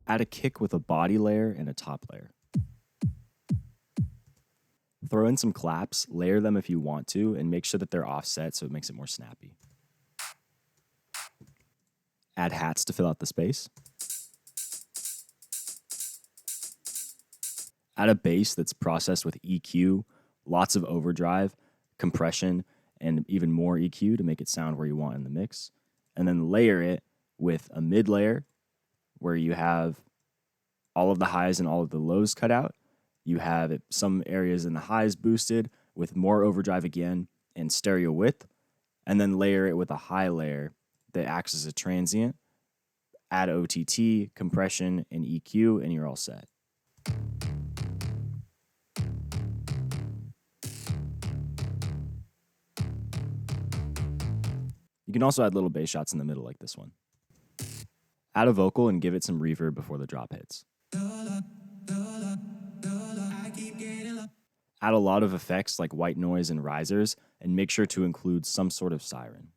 Add a kick with a body layer and a top layer. Throw in some claps, layer them if you want to, and make sure that they're offset so it makes it more snappy. Add hats to fill out the space. Add a bass that's processed with EQ, lots of overdrive, compression, and even more EQ to make it sound where you want in the mix. And then layer it with a mid layer where you have all of the highs and all of the lows cut out. You have some areas in the highs boosted with more overdrive again and stereo width. And then layer it with a high layer that acts as a transient. Add OTT, compression, and EQ, and you're all set. You can also add little bass shots in the middle like this one. Add a vocal and give it some reverb before the drop hits. Add a lot of effects like white noise and risers, and make sure to include some sort of siren.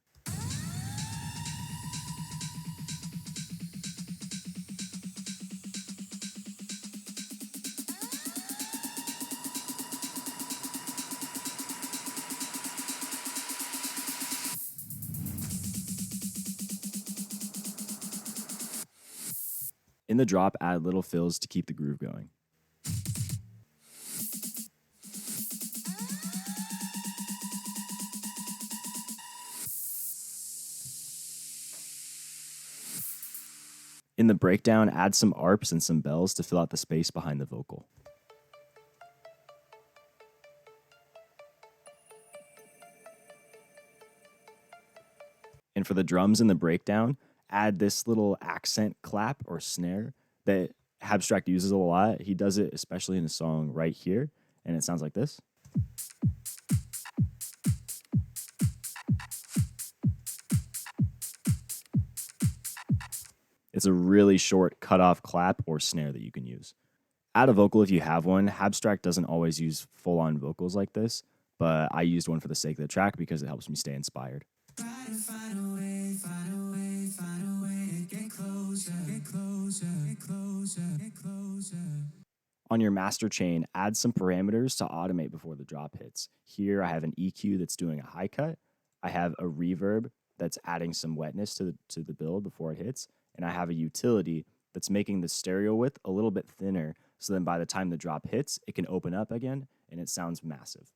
In the drop, add little fills to keep the groove going. In the breakdown, add some arps and some bells to fill out the space behind the vocal. And for the drums in the breakdown, add this little accent clap or snare that Habstrakt uses a lot. He does it especially in a song right here, and it sounds like this. It's a really short cutoff clap or snare that you can use. Add a vocal if you have one. Habstrakt doesn't always use full-on vocals like this, but I used one for the sake of the track because it helps me stay inspired. On your master chain, add some parameters to automate before the drop hits. Here I have an EQ that's doing a high cut. I have a reverb that's adding some wetness to the build before it hits. And I have a utility that's making the stereo width a little bit thinner, so then by the time the drop hits, it can open up again and it sounds massive.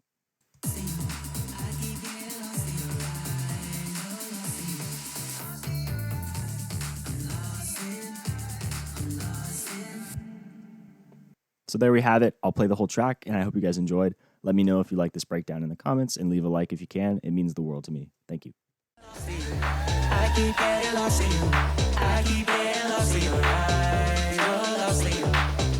So there we have it. I'll play the whole track, and I hope you guys enjoyed. Let me know if you like this breakdown in the comments, and leave a like if you can. It means the world to me. Thank you. I keep getting lost in you. I keep getting lost in your eyes. Lost in you.